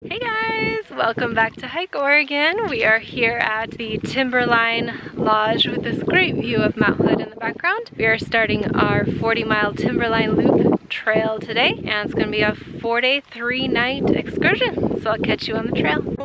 Hey guys, welcome back to Hike Oregon. We are here at the Timberline Lodge with this great view of Mount Hood in the background. We are starting our 40-mile Timberline Loop trail today, and it's going to be a 4-day, 3-night excursion. So I'll catch you on the trail.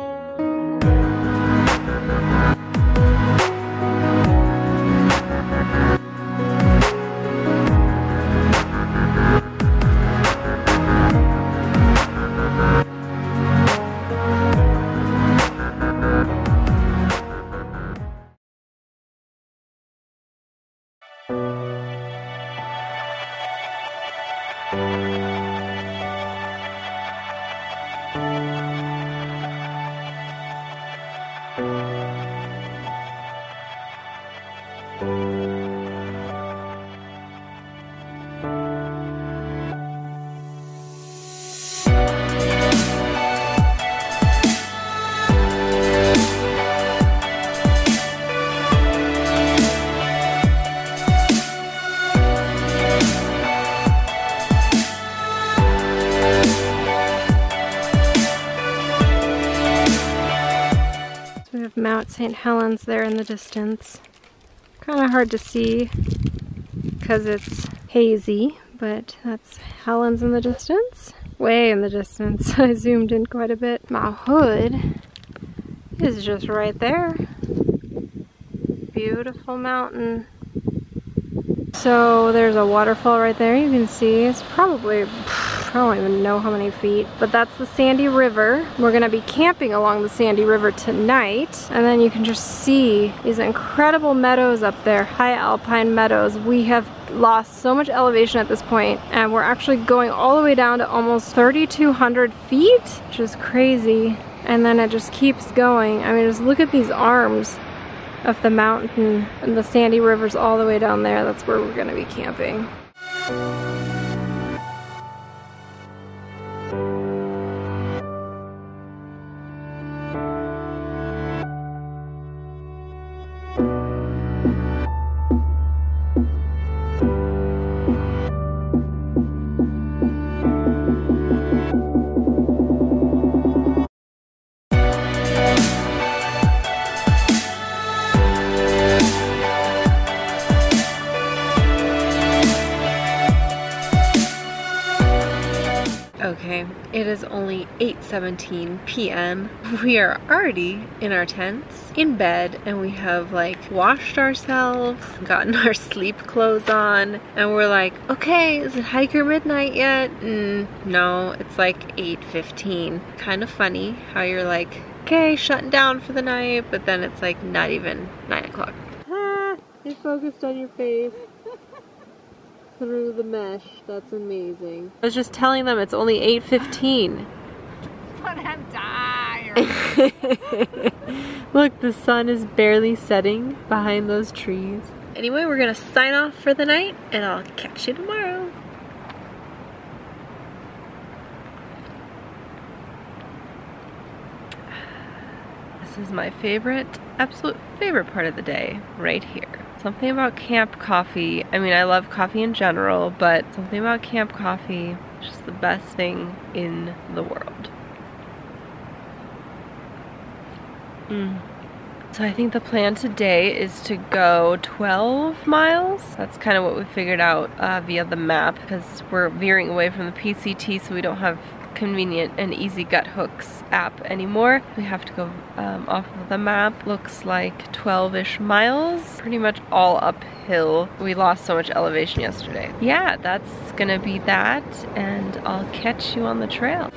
Mount St. Helens there in the distance. Kind of hard to see because it's hazy, but that's Helens in the distance. Way in the distance. I zoomed in quite a bit. Mount Hood is just right there. Beautiful mountain. So there's a waterfall right there. You can see it's probably, I don't even know how many feet, but that's the Sandy River. We're gonna be camping along the Sandy River tonight, and then you can just see these incredible meadows up there, high alpine meadows. We have lost so much elevation at this point, and we're actually going all the way down to almost 3,200 feet, which is crazy. And then it just keeps going. I mean, just look at these arms of the mountain, and the Sandy River's all the way down there. That's where we're gonna be camping. Okay, it is only 8:17 p.m. We are already in our tents, in bed, and we have like washed ourselves, gotten our sleep clothes on, and we're like, okay, is it hiker midnight yet? No, it's like 8:15. Kind of funny how you're like, okay, shutting down for the night, but then it's like not even 9 o'clock. Ah, it focused on your face. Through the mesh. That's amazing. I was just telling them it's only 8:15. But I'm tired. Look, the sun is barely setting behind those trees. Anyway, we're gonna sign off for the night, and I'll catch you tomorrow. This is my favorite, absolute favorite part of the day, right here. Something about camp coffee. I mean, I love coffee in general, but something about camp coffee is just the best thing in the world. So I think the plan today is to go 12 miles. That's kind of what we figured out via the map, because we're veering away from the PCT, so we don't have convenient and easy gut hooks app anymore. We have to go off of the map. Looks like 12-ish miles, pretty much all uphill. We lost so much elevation yesterday. Yeah, that's gonna be that, and I'll catch you on the trail.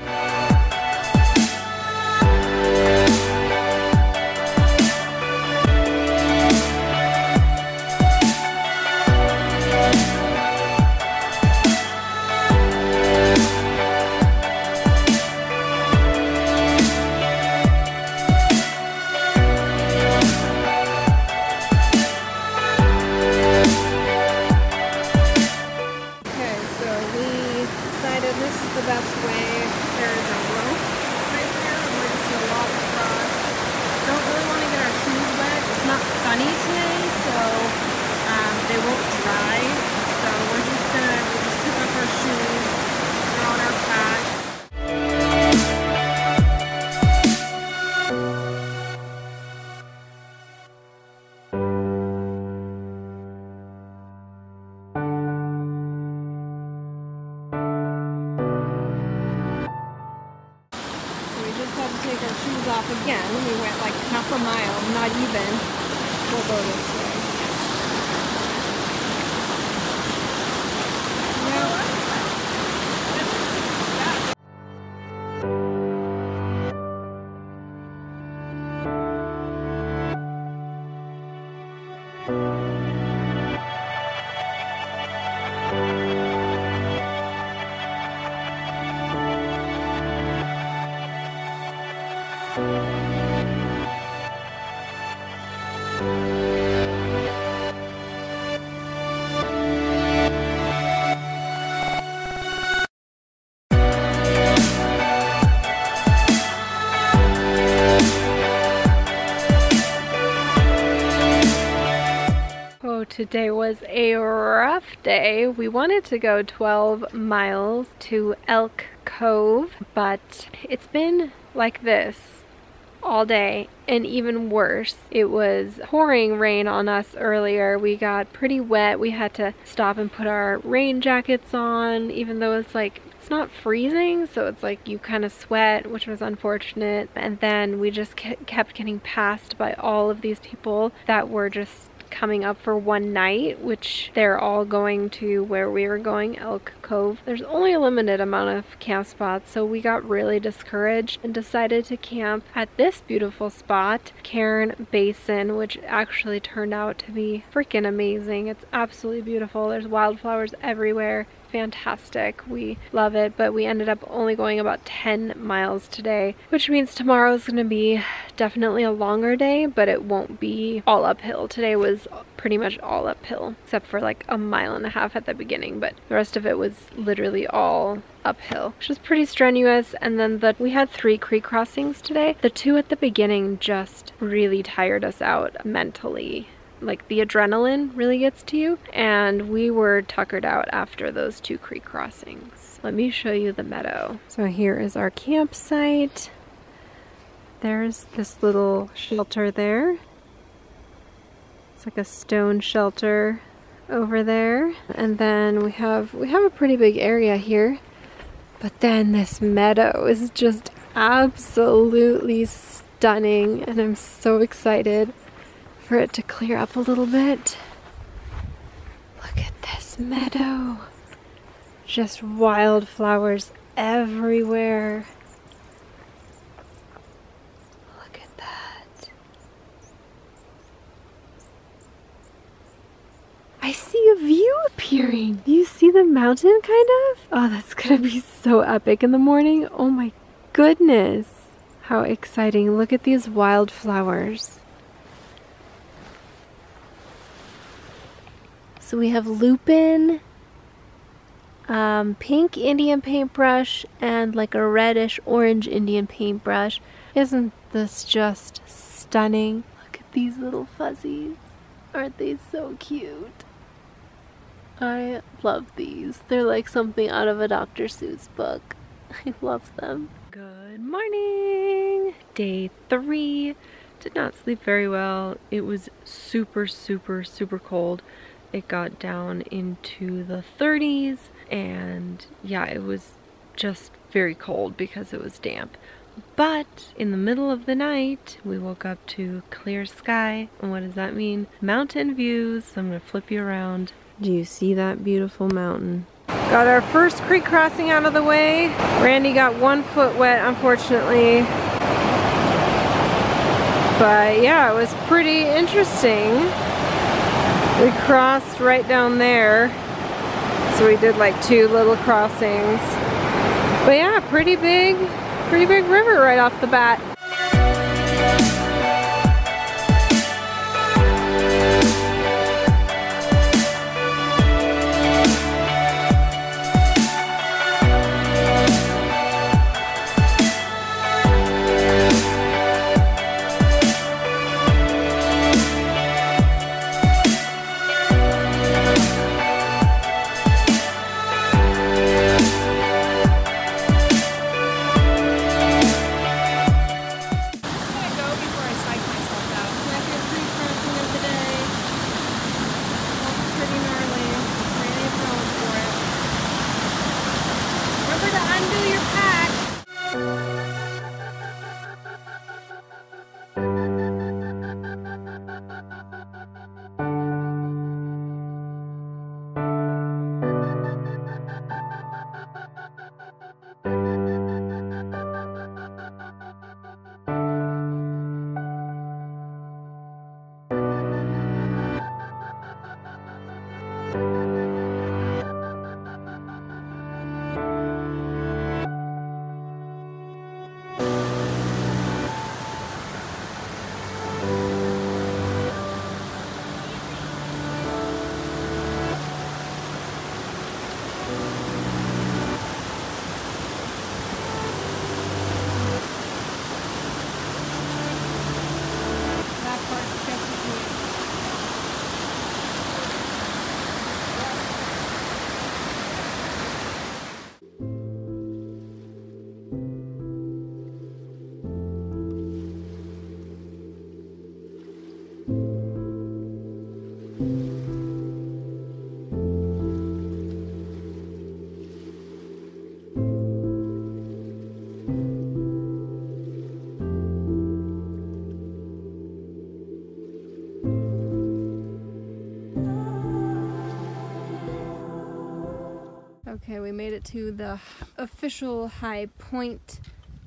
This is the best way. There's a just had to take our shoes off again. We went like half a mile, not even. We'll go this way. Today was a rough day. We wanted to go 12 miles to Elk Cove, but it's been like this all day, and even worse. It was pouring rain on us earlier. We got pretty wet. We had to stop and put our rain jackets on, even though it's like, it's not freezing, so it's like you kind of sweat, which was unfortunate. And then we just kept getting passed by all of these people that were just coming up for one night, which they're all going to where we were going, Elk Cove. There's only a limited amount of camp spots, so we got really discouraged and decided to camp at this beautiful spot, Cairn Basin, which actually turned out to be freaking amazing. It's absolutely beautiful. There's wildflowers everywhere. Fantastic. We love it, but we ended up only going about 10 miles today, which means tomorrow is going to be definitely a longer day, but it won't be all uphill. Today was pretty much all uphill, except for like a mile and a half at the beginning, but the rest of it was literally all uphill, which was pretty strenuous. And then we had 3 creek crossings today. The 2 at the beginning just really tired us out mentally. Like the adrenaline really gets to you, and we were tuckered out after those 2 creek crossings. Let me show you the meadow. So here is our campsite. There's this little shelter there. It's like a stone shelter over there. And then we have a pretty big area here. But then this meadow is just absolutely stunning, and I'm so excited for it to clear up a little bit. Look at this meadow. Just wildflowers everywhere. Look at that. I see a view appearing. Do you see the mountain kind of? Oh, that's gonna be so epic in the morning. Oh my goodness. How exciting. Look at these wildflowers. So we have lupin, pink Indian paintbrush, and like a reddish orange Indian paintbrush. Isn't this just stunning? Look at these little fuzzies. Aren't they so cute? I love these. They're like something out of a Dr. Seuss book. I love them. Good morning! Day 3. Did not sleep very well. It was super, super, super cold. It got down into the 30s, and yeah, it was just very cold because it was damp. But in the middle of the night, we woke up to clear sky. And what does that mean? Mountain views. So I'm gonna flip you around. Do you see that beautiful mountain? Got our first creek crossing out of the way. Randy got 1 foot wet, unfortunately. But yeah, it was pretty interesting. We crossed right down there, so we did like 2 little crossings. But yeah, pretty big river right off the bat. Okay, we made it to the official high point,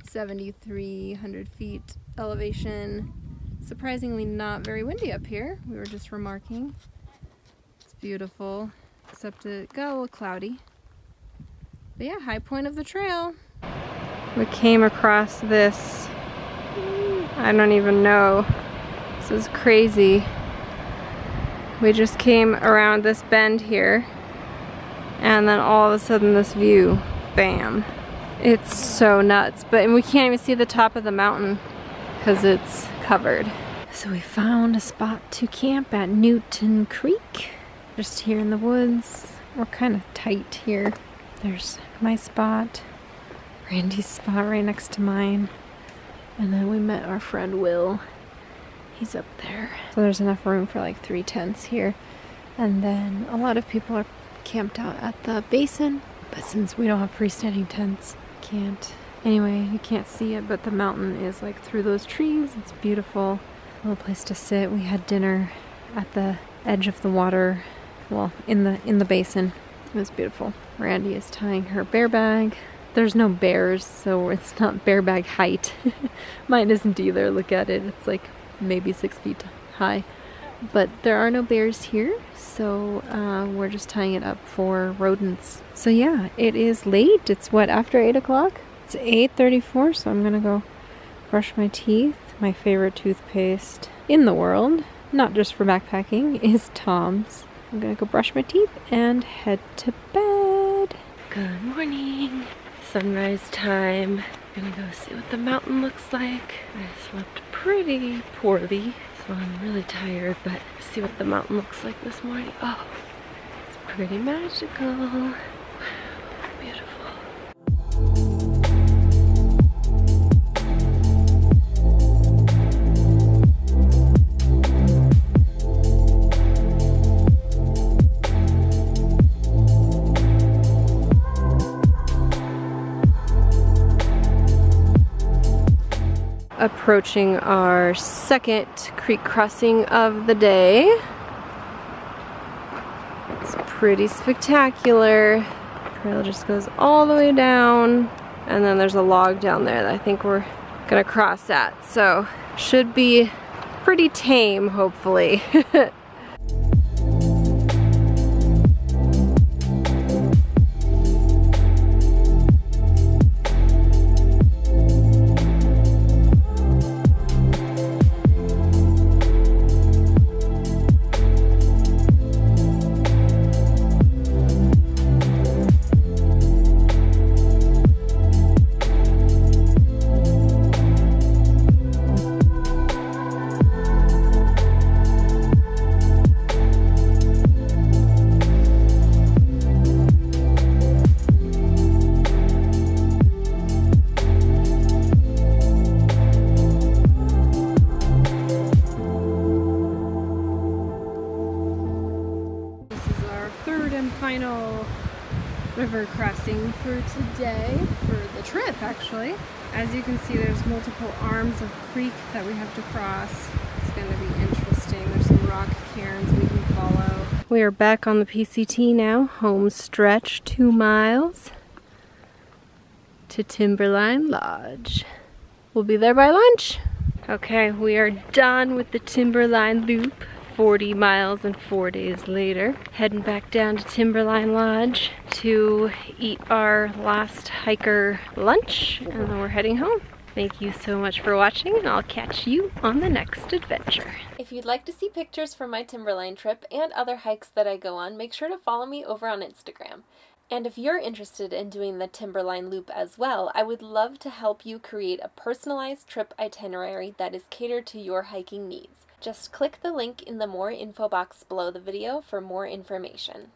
7,300 feet elevation. Surprisingly not very windy up here. We were just remarking. It's beautiful, except it got a little cloudy. But yeah, high point of the trail. We came across this, I don't even know. This is crazy. We just came around this bend here, and then all of a sudden this view, bam. It's so nuts, but we can't even see the top of the mountain because it's covered. So we found a spot to camp at Newton Creek, just here in the woods. We're kind of tight here. There's my spot, Randy's spot right next to mine, and then we met our friend Will. He's up there. So there's enough room for like 3 tents here. And then a lot of people are camped out at the basin, but since we don't have freestanding tents, can't. Anyway, you can't see it, but the mountain is like through those trees. It's beautiful. A little place to sit. We had dinner at the edge of the water, well, in the basin. It was beautiful. Randy is tying her bear bag. There's no bears, so it's not bear bag height. Mine isn't either. Look at it. It's like maybe 6 feet high. But there are no bears here, so we're just tying it up for rodents. So yeah, it is late. It's what, after 8 o'clock? It's 8:34, so I'm gonna go brush my teeth. My favorite toothpaste in the world, not just for backpacking, is Tom's. I'm gonna go brush my teeth and head to bed. Good morning. Sunrise time. Gonna go see what the mountain looks like. I slept pretty poorly, so I'm really tired, but see what the mountain looks like this morning. Oh, it's pretty magical. Wow, beautiful. Approaching our second creek crossing of the day. It's pretty spectacular. The trail just goes all the way down, and then there's a log down there that I think we're gonna cross at. So should be pretty tame, hopefully. Final river crossing for today, for the trip actually. As you can see, there's multiple arms of creek that we have to cross. It's going to be interesting. There's some rock cairns we can follow. We are back on the PCT now, home stretch, 2 miles to Timberline Lodge. We'll be there by lunch. Okay, we are done with the Timberline Loop. 40 miles and 4 days later. Heading back down to Timberline Lodge to eat our last hiker lunch, and then we're heading home. Thank you so much for watching, and I'll catch you on the next adventure. If you'd like to see pictures from my Timberline trip and other hikes that I go on, make sure to follow me over on Instagram. And if you're interested in doing the Timberline Loop as well, I would love to help you create a personalized trip itinerary that is catered to your hiking needs. Just click the link in the More Info box below the video for more information.